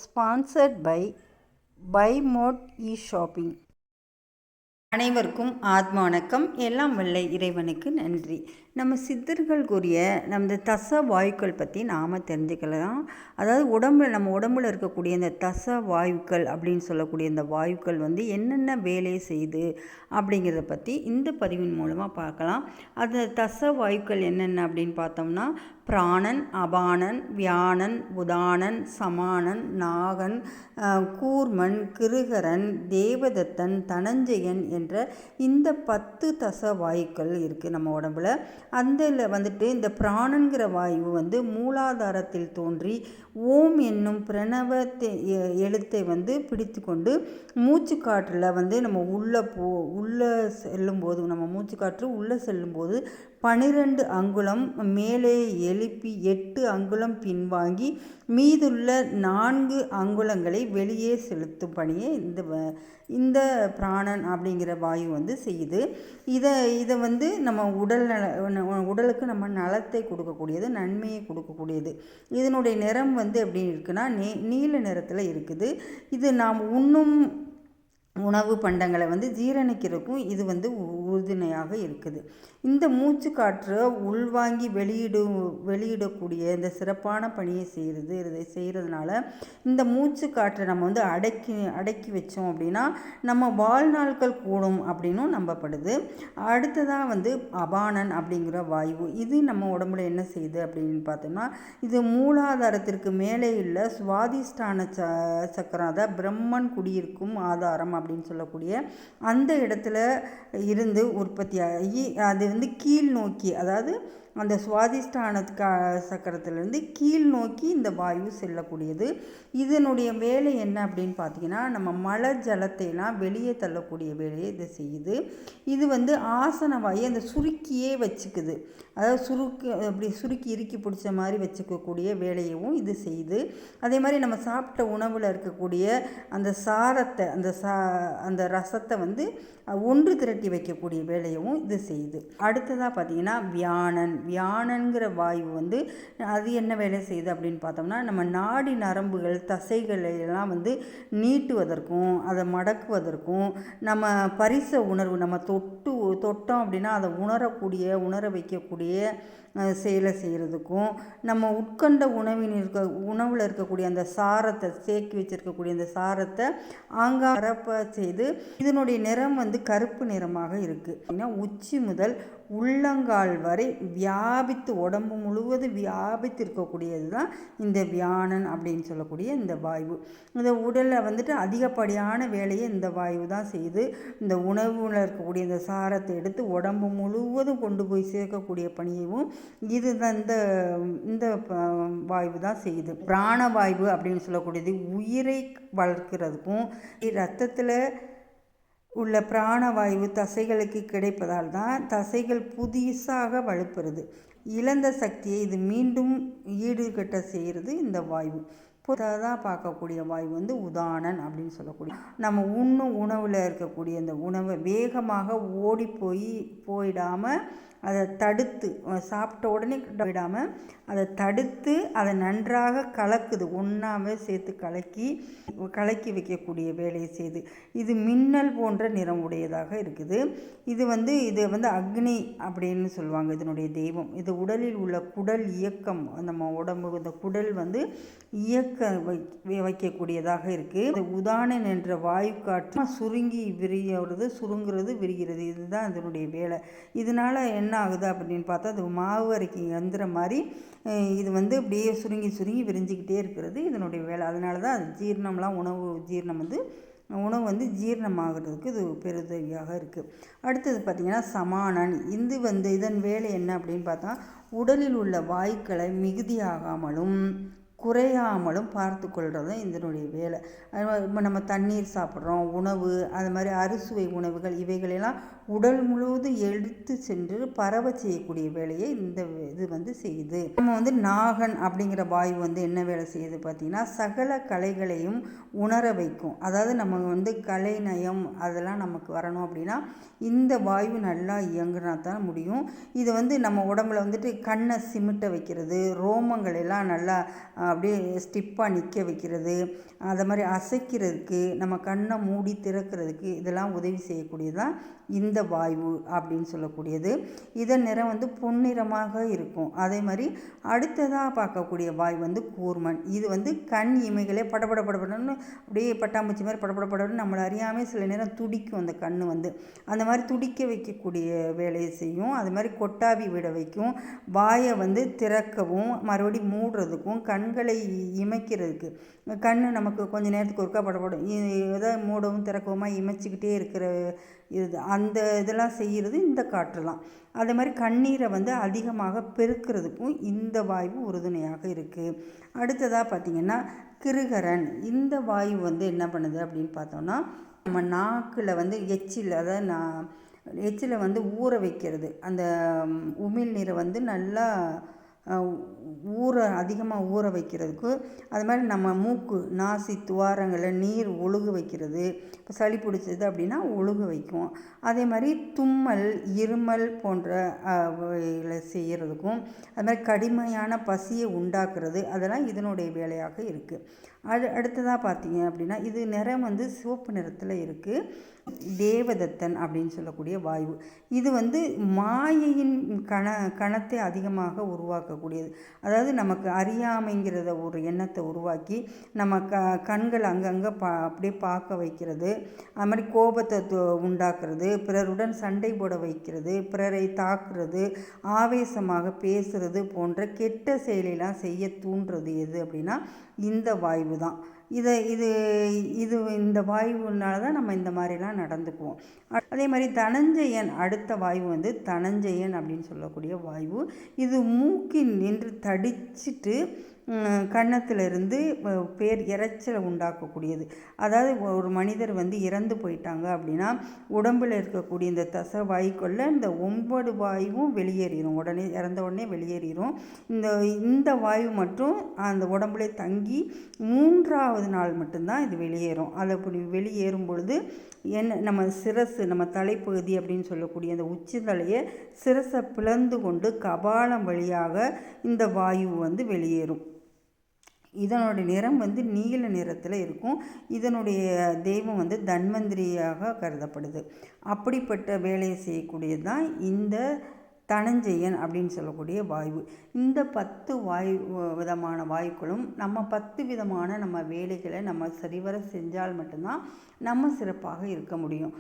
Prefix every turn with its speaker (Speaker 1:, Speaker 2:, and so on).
Speaker 1: sponsored by BuyMode eShopping. அனைவருக்கும் ஆத்ம வணக்கம். எல்லாம் வல்ல இறைவனுக்கு நன்றி. நம்ம சித்தர்கள் கூறிய நம்ம தச வாயுக்கள் பற்றி நாம் தெரிஞ்சுக்கலாம். அதாவது நம்ம உடம்புல இருக்கக்கூடிய இந்த தச வாயுக்கள் அப்படின்னு சொல்லக்கூடிய இந்த வாயுக்கள் வந்து என்னென்ன வேலையை செய்யுது அப்படிங்கிறத பற்றி இந்த பதிவின் மூலமாக பார்க்கலாம். அந்த தச வாயுக்கள் என்னென்ன அப்படின்னு பார்த்தோம்னா பிராணன், அபானன், வியானன், உதானன், சமானன், நாகன், கூர்மன், கிருகரன், தேவதத்தன், தனஞ்சயன் என்ற இந்த 10 தச வாயுக்கள் இருக்குது நம்ம உடம்புல. அதில் வந்துட்டு இந்த பிராணங்கிற வாயு வந்து மூலாதாரத்தில் தோன்றி ஓம் என்னும் பிரணவ எழுத்தை வந்து பிடித்து கொண்டு மூச்சு காற்றில் வந்து நம்ம உள்ளே செல்லும்போது நம்ம மூச்சு காற்று உள்ளே செல்லும்போது 12 அங்குலம் மேலே எழுப்பி 8 அங்குலம் பின்வாங்கி மீதுள்ள 4 அங்குலங்களை வெளியே செலுத்தும் பணியை இந்த பிராணன் அப்படிங்கிற வாயு வந்து செய்யுது. இதை வந்து நம்ம உடலுக்கு நம்ம நலத்தை கொடுக்கக்கூடியது, நன்மையை கொடுக்கக்கூடியது. இதனுடைய நிறம் வந்து எப்படி இருக்குன்னா நீல நிறத்தில் இருக்குது. இது நாம் உண்ணும் உணவு பண்டங்களை வந்து ஜீரணிக்கிறதுக்கும் இது வந்து உறுதுணையாக இருக்குது. இந்த மூச்சு காற்று உள்வாங்கி வெளியிடக்கூடிய இந்த சிறப்பான பணியை செய்கிறதுனால இந்த மூச்சு காற்றை நம்ம வந்து அடக்கி வச்சோம் அப்படின்னா நம்ம வாழ்நாட்கள் கூடும் அப்படின்னும் நம்பப்படுது. அடுத்ததாக வந்து அபானன் அப்படிங்கிற வாயு, இது நம்ம உடம்புல என்ன செய்யுது அப்படின்னு பார்த்தோம்னா இது மூலாதாரத்திற்கு மேலே உள்ள சுவாதிஷ்டான சக்கரம், அதாவது பிரம்மன் குடியிருக்கும் ஆதாரம் அப்படின்னு சொல்லக்கூடிய அந்த இடத்துல இருந்து உற்பத்தி ஆகி அது வந்து கீழ் நோக்கி, அதாவது அந்த சுவாதிஷ்டான சக்கரத்திலிருந்து கீழ் நோக்கி இந்த வாயு செல்லக்கூடியது. இதனுடைய வேலை என்ன அப்படின்னு பார்த்தீங்கன்னா நம்ம மலை ஜலத்தைலாம் வெளியே தள்ளக்கூடிய வேலையை இது செய்யுது. இது வந்து ஆசன வாயு அந்த சுருக்கியே வச்சுக்குது, அதாவது அப்படி சுருக்கி இறுக்கி பிடிச்ச மாதிரி வச்சுக்கக்கூடிய வேலையவும் இது செய்யுது. அதே மாதிரி நம்ம சாப்பிட்ட உணவில் இருக்கக்கூடிய அந்த சாரத்தை அந்த ரசத்தை வந்து ஒன்று திரட்டி வைக்கக்கூடிய வேலையவும் இது செய்யுது. அடுத்ததாக பார்த்தீங்கன்னா வியானன்கிற வாயு வந்து அது என்ன வேலை செய்யுது அப்படின்னு பார்த்தோம்னா நம்ம நாடி நரம்புகள் தசைகளை எல்லாம் வந்து நீட்டுவதற்கும் அதை மடக்குவதற்கும் நம்ம பரிச உணர்வு நம்ம தொட்டோம் அப்படின்னா அதை உணர வைக்கக்கூடிய செயலை செய்கிறதுக்கும் நம்ம உட்கொண்ட உணவில் இருக்கக்கூடிய அந்த சாரத்தை தேக்கி வச்சிருக்கக்கூடிய அந்த சாரத்தை பரப்ப செய்து இதனுடைய நிறம் வந்து கருப்பு நிறமாக இருக்குது. உச்சி முதல் உள்ளங்கால் வரை வியாபித்து உடம்பு முழுவதும் வியாபித்து இருக்கக்கூடியது தான் இந்த வியானன் அப்படின்னு சொல்லக்கூடிய இந்த வாயு. இந்த உடலில் வந்துட்டு அதிகப்படியான வேலையை இந்த வாயு தான் செய்யுது. இந்த உணவில் இருக்கக்கூடிய இந்த சாரத்தை எடுத்து உடம்பு முழுவதும் கொண்டு போய் சேர்க்கக்கூடிய பணியையும் இது தான் இந்த வாயு தான் செய்யுது. பிராணவாயு அப்படின்னு சொல்லக்கூடியது உயிரை வளர்க்கிறதுக்கும் இரத்தத்தில் உள்ள பிராணவாயு தசைகளுக்கு கிடைப்பதால் தான் தசைகள் புதுசாக வலுப்பெறுது. இழந்த சக்தியை இது மீண்டும் ஈடுகட்ட செய்கிறது இந்த வாயு. தான் பார்க்கக்கூடிய வாயு வந்து உதானன் அப்படின்னு சொல்லக்கூடிய நம்ம உண்ணும் உணவில் இருக்கக்கூடிய இந்த உணவை வேகமாக ஓடி போயிடாமல் அதை தடுத்து சாப்பிட்ட உடனே விடாமல் அதை தடுத்து அதை நன்றாக கலக்குது, ஒன்றாவே சேர்த்து கலக்கி வைக்கக்கூடிய வேலையை செய்து இது மின்னல் போன்ற நிறம் உடையதாக இருக்குது. இது வந்து அக்னி அப்படின்னு சொல்லுவாங்க இதனுடைய தெய்வம். இது உடலில் உள்ள குடல் இயக்கம், நம்ம உடம்பு இந்த குடல் வந்து இயக்க வைக்கக்கூடியதாக இருக்குது. உதானன் என்ற வாயு காற்று சுருங்கி சுருங்குறது விரிகிறது, இதுதான் இதனுடைய வேலை. இதனால என்ன ஆகுது அப்படின்னு பார்த்தா அது மாவு அரைக்கும் எந்திரம் மாதிரி இது வந்து அப்படியே சுருங்கி விரிஞ்சிக்கிட்டே இருக்கிறது இதனுடைய வேலை. அதனால தான் அது ஜீரணம்லாம் உணவு வந்து ஜீரணமாகிறதுக்கு இது பெருதவியாக இருக்குது. அடுத்தது பார்த்திங்கன்னா சமானன். இதன் வேலை என்ன அப்படின்னு பார்த்தா உடலில் உள்ள வாயுக்களை மிகுதியாகாமலும் குறையாமலும் பார்த்து கொள்கிறதும் இதனுடைய வேலை. இப்போ நம்ம தண்ணீர் சாப்பிட்றோம், உணவு, அது மாதிரி அறுசுவை உணவுகள் இவைகளெல்லாம் உடல் முழுவதும் எடுத்து சென்று பரவ செய்யக்கூடிய வேலையை இது வந்து செய்யுது. நம்ம வந்து நாகன் அப்படிங்கிற வாயு வந்து என்ன வேலை செய்யுது பார்த்திங்கன்னா சகல கலைகளையும் உணர வைக்கும். அதாவது நம்ம வந்து கலை நயம் அதெல்லாம் நமக்கு வரணும் அப்படின்னா இந்த வாயு நல்லா இயங்குனா தான் முடியும். இது வந்து நம்ம உடம்புல வந்துட்டு கண்ணை சிமிட்ட வைக்கிறது, ரோமங்கள் எல்லாம் நல்லா அப்படியே ஸ்டிப்பாக நிற்க வைக்கிறது, அதை மாதிரி அசைக்கிறதுக்கு, நம்ம கண்ணை மூடி திறக்கிறதுக்கு இதெல்லாம் உதவி செய்யக்கூடியதான் இந்த வாயு அப்படின்னு சொல்லக்கூடியது. இதன் நிறம் வந்து பொன்னிறமாக இருக்கும். அதே மாதிரி அடுத்ததாக பார்க்கக்கூடிய வாயு வந்து கூர்மன். இது வந்து கண் இமைகளே படபடன்னு அப்படியே பட்டாம்பூச்சி மாதிரி படபடன்னு நம்மளை அறியாமல் சில நேரம் துடிக்கும். அந்த கண் வந்து அந்த மாதிரி துடிக்க வைக்கக்கூடிய வேலையை செய்யும். அது மாதிரி கொட்டாவி விட வைக்கும். வாயை வந்து திறக்கவும் மறுபடியும் மூடுறதுக்கும் கண்களை இமைக்கிறதுக்கு, கண் நமக்கு கொஞ்சம் நேரத்துக்கு ஒருக்கா படப்படும் எதை மூடவும் திறக்கவுமா இமைச்சிக்கிட்டே இருக்கிற இது அந்த இதெல்லாம் செய்கிறது இந்த காற்றுலாம். அதே மாதிரி கண்ணீரை வந்து அதிகமாக பெருக்கிறதுக்கும் இந்த வாயு உறுதுணையாக இருக்குது. அடுத்ததாக பார்த்திங்கன்னா கிருகரன். இந்த வாயு வந்து என்ன பண்ணுது அப்படின்னு பார்த்தோம்னா, நம்ம நாக்கில் வந்து எச்சில், அதாவது எச்சில் வந்து ஊற வைக்கிறது. அந்த உமிழ் நீரை வந்து நல்லா அதிகமாக ஊற வைக்கிறதுக்கு, அது மாதிரி நம்ம மூக்கு நாசி துவாரங்களில் நீர் ஒழுக வைக்கிறது. இப்போ சளி பிடிச்சது அப்படின்னா ஒழுக வைக்கும். அதே மாதிரி தும்மல் இருமல் போன்ற செய்கிறதுக்கும், அது மாதிரி கடுமையான பசியை உண்டாக்குறது, அதெல்லாம் இதனுடைய வேலையாக இருக்குது. அடுத்ததாக பார்த்தீங்க அப்படின்னா இது நிறம் வந்து சிவப்பு நிறத்தில் இருக்குது. தேவதத்தன் அப்படின்னு சொல்லக்கூடிய வாயு. இது வந்து மாயையின் கணத்தை அதிகமாக உருவாக்கக்கூடியது. அதாவது நமக்கு அறியாமைங்கிறத ஒரு எண்ணத்தை உருவாக்கி நம்ம கண்கள் அங்கங்கே அப்படியே பார்க்க வைக்கிறது. அது மாதிரி கோபத்தை உண்டாக்குறது, பிறருடன் சண்டை போட வைக்கிறது, பிறரை தாக்குறது, ஆவேசமாக பேசுறது போன்ற கெட்ட செயலெல்லாம் செய்ய தூண்டுறது எது அப்படின்னா இந்த வாயு தான். இந்த வாயுனால தான் நம்ம இந்த மாதிரிலாம் நடந்துக்குவோம். அதே மாதிரி தனஞ்சயன், அடுத்த வாயு வந்து தனஞ்சயன் அப்படின்னு சொல்லக்கூடிய வாயு. இது மூக்கின் நின்று தடிச்சிட்டு கன்னத்திலிருந்து இரைச்சலை உண்டாக்கக்கூடியது. அதாவது ஒரு மனிதர் வந்து இறந்து போயிட்டாங்க அப்படின்னா உடம்பில் இருக்கக்கூடிய இந்த தசை வாயுக்குள்ள இந்த 9 வாயுவும் வெளியேறிடும். இறந்த உடனே வெளியேறிடும். இந்த வாயு மட்டும் அந்த உடம்புல தங்கி 3ஆவது நாள் மட்டும்தான் இது வெளியேறும். அது அப்படி வெளியேறும் பொழுது நம்ம சிரசு, நம்ம தலைப்பகுதி அப்படின்னு சொல்லக்கூடிய அந்த உச்சித்தலையை சிரசை பிளந்து கொண்டு கபாலம் வழியாக இந்த வாயு வந்து வெளியேறும். இதனுடைய நிறம் வந்து நீல நிறத்தில் இருக்கும். இதனுடைய தெய்வம் வந்து தன்வந்திரியாக கருதப்படுது. அப்படிப்பட்ட வேலையை செய்யக்கூடியது தான் இந்த தனஞ்சயன் அப்படின்னு சொல்லக்கூடிய வாயு. இந்த 10 விதமான வாயுக்களும் நம்ம 10 விதமான நம்ம வேலைகளை நம்ம சரிவர செஞ்சால் மட்டும்தான் நம்ம சிறப்பாக இருக்க முடியும்.